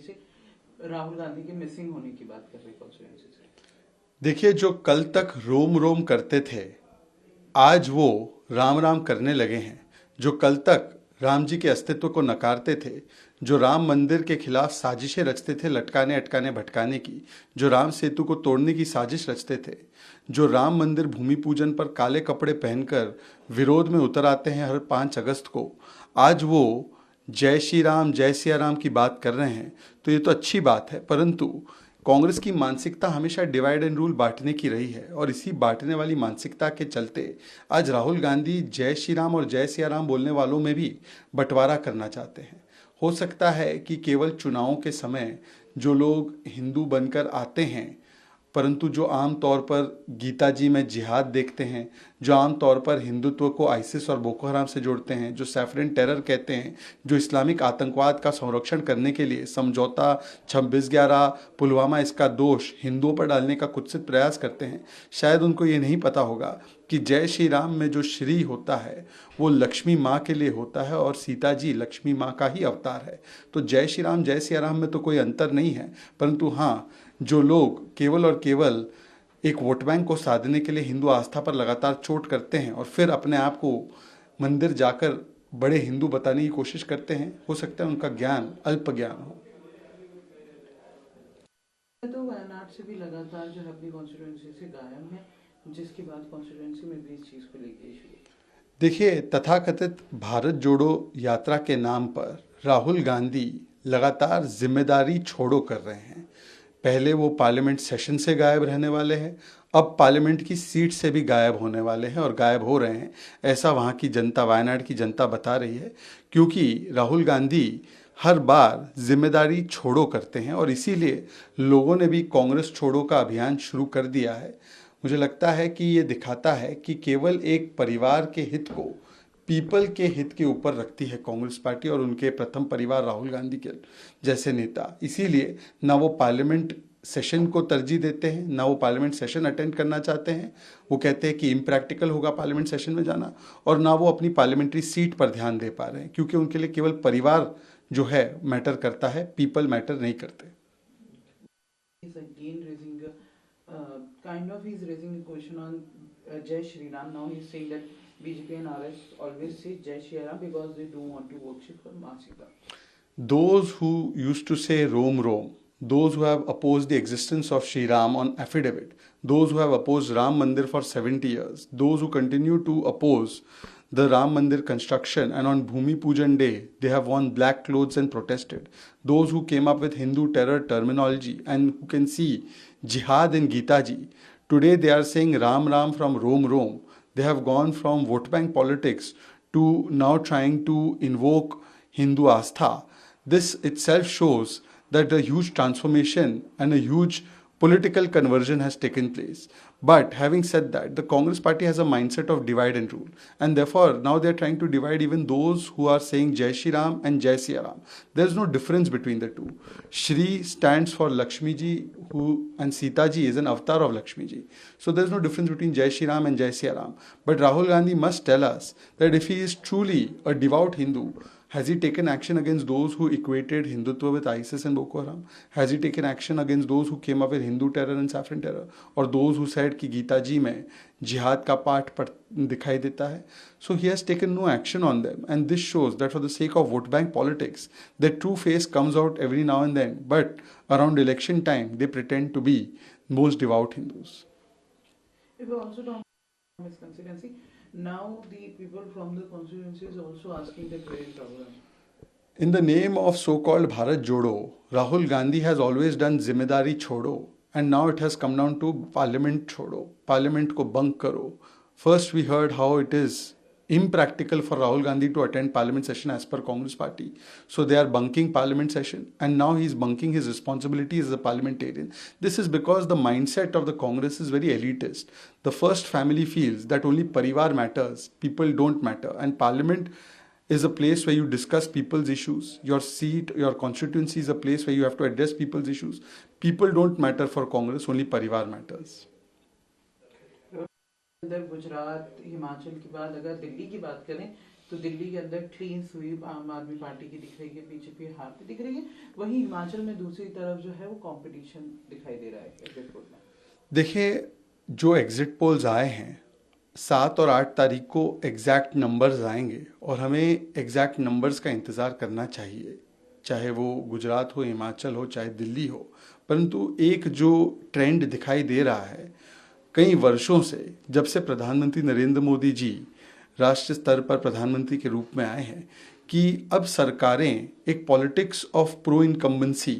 से राहुल गांधी के मिसिंग होने की बात कर रहे कॉन्स्टिट्यूएंसी से। देखिए, जो कल तक रोम रोम करते थे, आज वो राम राम करने लगे हैं। जो कल तक राम जी के अस्तित्व को नकारते थे, जो राम मंदिर के खिलाफ साजिशें रचते थे लटकाने अटकाने भटकाने की, जो राम सेतु को तोड़ने की साजिश रचते थे, जो राम मंदिर भूमि पूजन पर काले कपड़े पहनकर विरोध में उतर आते हैं हर 5 अगस्त को, आज वो जय श्री राम जय सिया राम की बात कर रहे हैं। तो ये तो अच्छी बात है, परंतु कांग्रेस की मानसिकता हमेशा डिवाइड एंड रूल बांटने की रही है, और इसी बांटने वाली मानसिकता के चलते आज राहुल गांधी जय श्री राम और जय सिया राम बोलने वालों में भी बंटवारा करना चाहते हैं। हो सकता है कि केवल चुनावों के समय जो लोग हिंदू बनकर आते हैं, परंतु जो आम तौर पर गीता जी में जिहाद देखते हैं, जो आम तौर पर हिंदुत्व को आईसिस और बोको हराम से जोड़ते हैं, जो सैफरन टेरर कहते हैं, जो इस्लामिक आतंकवाद का संरक्षण करने के लिए समझौता 26/11 पुलवामा इसका दोष हिंदुओं पर डालने का कुत्सित प्रयास करते हैं, शायद उनको ये नहीं पता होगा कि जय श्री राम में जो श्री होता है वो लक्ष्मी माँ के लिए होता है और सीता जी लक्ष्मी माँ का ही अवतार है। तो जय श्री राम जय सिया राम में तो कोई अंतर नहीं है, परंतु हाँ, जो लोग केवल और केवल एक वोट बैंक को साधने के लिए हिंदू आस्था पर लगातार चोट करते हैं और फिर अपने आप को मंदिर जाकर बड़े हिंदू बताने की कोशिश करते हैं, हो सकता है उनका ज्ञान अल्प ज्ञान हो। तो वायनाड से भी लगातार जो है अपनी कॉन्स्टिट्यूएंसी से गायब है, जिसके बाद कॉन्स्टिट्यूएंसी में भी इस चीज को लेके इशू। देखिए, तथाकथित भारत जोड़ो यात्रा के नाम पर राहुल गांधी लगातार जिम्मेदारी छोड़ो कर रहे हैं। पहले वो पार्लियामेंट सेशन से गायब रहने वाले हैं, अब पार्लियामेंट की सीट से भी गायब होने वाले हैं और गायब हो रहे हैं, ऐसा वहाँ की जनता, वायनाड की जनता बता रही है। क्योंकि राहुल गांधी हर बार जिम्मेदारी छोड़ो करते हैं और इसीलिए लोगों ने भी कांग्रेस छोड़ो का अभियान शुरू कर दिया है। मुझे लगता है कि ये दिखाता है कि केवल एक परिवार के हित को, पीपल के हित के ऊपर रखती है कांग्रेस पार्टी और उनके प्रथम परिवार राहुल गांधी के जैसे नेता। इसीलिए ना वो पार्लियामेंट सेशन को तरजीह देते हैं, ना वो पार्लियामेंट सेशन अटेंड करना चाहते हैं। वो कहते हैं कि इम्प्रैक्टिकल होगा पार्लियामेंट सेशन में जाना, और ना वो अपनी पार्लियामेंट्री सीट पर ध्यान दे पा रहे हैं, क्योंकि उनके लिए केवल परिवार जो है मैटर करता है, पीपल मैटर नहीं करते। He's again raising kind of he's raising a question on Jai Shri Ram. Now he's saying that BJP and RS always say Jai Shri Ram because they do want to worship for Maa Sita. Those who used to say Rom Rom, those who have opposed the existence of Sri Ram on affidavit, those who have opposed Ram Mandir for 70 years, those who continue to oppose the Ram Mandir construction, and on Bhumi Pujan day they have worn black clothes and protested, those who came up with Hindu terror terminology and who can see jihad in Gita ji, today they are saying Ram Ram from Rom Rom. They have gone from vote bank politics to now trying to invoke Hindu Astha. This itself shows that a huge transformation and a huge political conversion has taken place. But having said that, the Congress party has a mindset of divide and rule. And therefore, now they're trying to divide even those who are saying Jai Shri Ram and Jai Siya Ram. There's no difference between the two. Shri stands for Lakshmi ji, and Sita ji is an avatar of Lakshmi ji. So there's no difference between Jai Shri Ram and Jai Siya Ram. But Rahul Gandhi must tell us that if he is truly a devout Hindu, has he taken action against those who equated Hindutva with ISIS and Boko Haram? Has he taken action against those who came up with Hindu terror and saffron terror? Or those who said कि गीता जी में जिहाद का पाठ दिखाई देता है? So he has taken no action on them. And this shows that for the sake of vote bank politics, their true face comes out every now and then. But around election time, they pretend to be most devout Hindus. If we also talk about his constituency, now the people from the constituency is also asking the praise Rahul. In the name of so-called Bharat Jodo, Rahul Gandhi has always done Zimmedari Chodo, and now it has come down to Parliament Chodo. Parliament ko bunk karo. First we heard how it is impractical for Rahul Gandhi to attend Parliament session as per Congress party. So they are bunking Parliament session, and now he is bunking his responsibilities as a parliamentarian. This is because the mindset of the Congress is very elitist. The first family feels that only Parivar matters, people don't matter, and Parliament is a place where you discuss people's issues. Your seat, your constituency is a place where you have to address people's issues. People don't matter for Congress, only Parivar matters. इधर गुजरात हिमाचल के बाद अगर दिल्ली की बात करें तो दिल्ली के अंदर क्लीन स्वीप आम आदमी पार्टी की दिख रही है, बीजेपी हारती दिख रही है। वहीं हिमाचल में दूसरी तरफ जो है वो कंपटीशन दिखाई दे रहा है एग्जिट पोल में। देखिए, जो एग्जिट पोल्स आए हैं 7 और 8 तारीख को एग्जैक्ट नंबर्स आएंगे और हमें एग्जैक्ट नंबर्स का इंतज़ार करना चाहिए, चाहे वो गुजरात हो, हिमाचल हो, चाहे दिल्ली हो। परंतु एक जो ट्रेंड दिखाई दे रहा है कई वर्षों से, जब से प्रधानमंत्री नरेंद्र मोदी जी राष्ट्रीय स्तर पर प्रधानमंत्री के रूप में आए हैं, कि अब सरकारें एक politics of pro incumbency,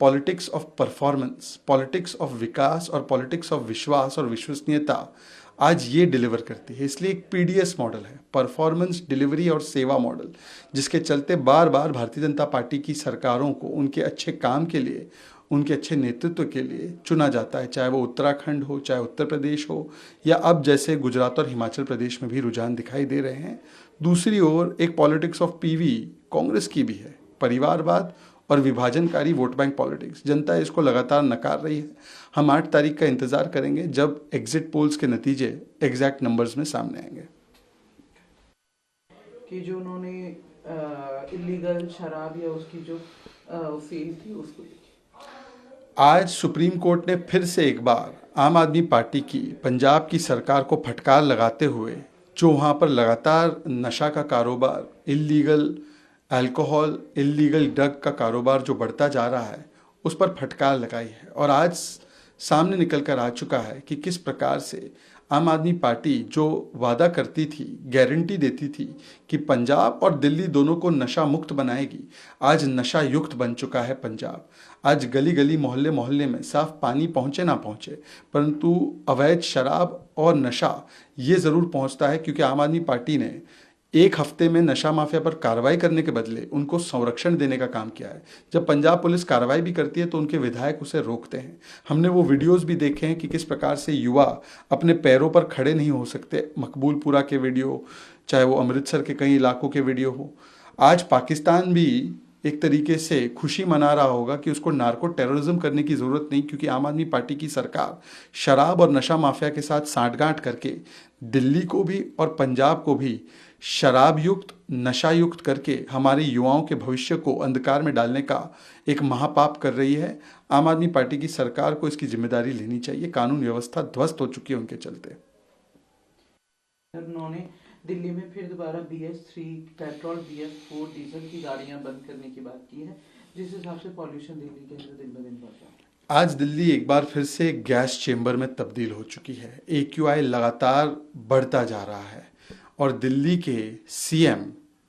politics of performance, politics of विकास और पॉलिटिक्स ऑफ विश्वास और विश्वसनीयता आज ये डिलीवर करती है। इसलिए एक पीडीएस मॉडल है, परफॉर्मेंस, डिलीवरी और सेवा मॉडल, जिसके चलते बार बार भारतीय जनता पार्टी की सरकारों को उनके अच्छे काम के लिए, उनके अच्छे नेतृत्व के लिए चुना जाता है, चाहे वो उत्तराखंड हो, चाहे उत्तर प्रदेश हो, या अब जैसे गुजरात और हिमाचल प्रदेश में भी रुझान दिखाई दे रहे हैं। दूसरी ओर एक पॉलिटिक्स ऑफ पीवी कांग्रेस की भी है, परिवारवाद और विभाजनकारी वोट बैंक पॉलिटिक्स। जनता इसको लगातार नकार रही है। हम 8 तारीख का इंतजार करेंगे जब एग्जिट पोल्स के नतीजे एग्जैक्ट नंबर्स में सामने आएंगे। कि जो उन्होंने इलीगल शराब या उसकी जो सेल थी उसको, आज सुप्रीम कोर्ट ने फिर से एक बार आम आदमी पार्टी की पंजाब की सरकार को फटकार लगाते हुए, जो वहाँ पर लगातार नशा का कारोबार, इलीगल अल्कोहल, इलीगल ड्रग का कारोबार जो बढ़ता जा रहा है, उस पर फटकार लगाई है। और आज सामने निकल कर आ चुका है कि किस प्रकार से आम आदमी पार्टी जो वादा करती थी, गारंटी देती थी कि पंजाब और दिल्ली दोनों को नशा मुक्त बनाएगी, आज नशा युक्त बन चुका है पंजाब। आज गली गली, मोहल्ले मोहल्ले में साफ पानी पहुँचे ना पहुँचे, परंतु अवैध शराब और नशा ये ज़रूर पहुँचता है, क्योंकि आम आदमी पार्टी ने एक हफ्ते में नशा माफिया पर कार्रवाई करने के बदले उनको संरक्षण देने का काम किया है। जब पंजाब पुलिस कार्रवाई भी करती है तो उनके विधायक उसे रोकते हैं। हमने वो वीडियोस भी देखे हैं कि किस प्रकार से युवा अपने पैरों पर खड़े नहीं हो सकते। मकबूलपुरा के वीडियो, चाहे वो अमृतसर के कई इलाकों के वीडियो हो। आज पाकिस्तान भी एक तरीके से खुशी मना रहा होगा कि उसको नार्को टेररिज्म करने की ज़रूरत नहीं, क्योंकि आम आदमी पार्टी की सरकार शराब और नशा माफिया के साथ साठगांठ करके दिल्ली को भी और पंजाब को भी शराब युक्त, नशा युक्त करके हमारे युवाओं के भविष्य को अंधकार में डालने का एक महापाप कर रही है। आम आदमी पार्टी की सरकार को इसकी जिम्मेदारी लेनी चाहिए। कानून व्यवस्था ध्वस्त हो चुकी है उनके चलते। उन्होंने दिल्ली में फिर दोबारा BS3 पेट्रोल, BS4 डीजल की गाड़ियां बंद करने की बात की है, जिस हिसाब से पॉल्यूशन दिल्ली के अंदर दिन ब दिन बढ़ रहा है। आज दिल्ली एक बार फिर से गैस चेंबर में तब्दील हो चुकी है। AQI लगातार बढ़ता जा रहा है और दिल्ली के CM,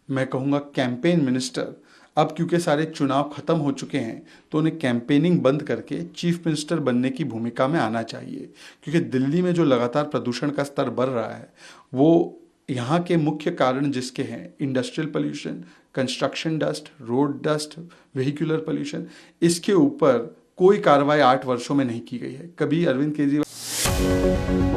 मैं कहूँगा कैंपेन मिनिस्टर, अब क्योंकि सारे चुनाव खत्म हो चुके हैं तो उन्हें कैंपेनिंग बंद करके चीफ मिनिस्टर बनने की भूमिका में आना चाहिए, क्योंकि दिल्ली में जो लगातार प्रदूषण का स्तर बढ़ रहा है वो यहाँ के मुख्य कारण जिसके हैं industrial pollution, construction dust, road dust, vehicular pollution, इसके ऊपर कोई कार्रवाई 8 वर्षों में नहीं की गई है। कभी अरविंद केजरीवाल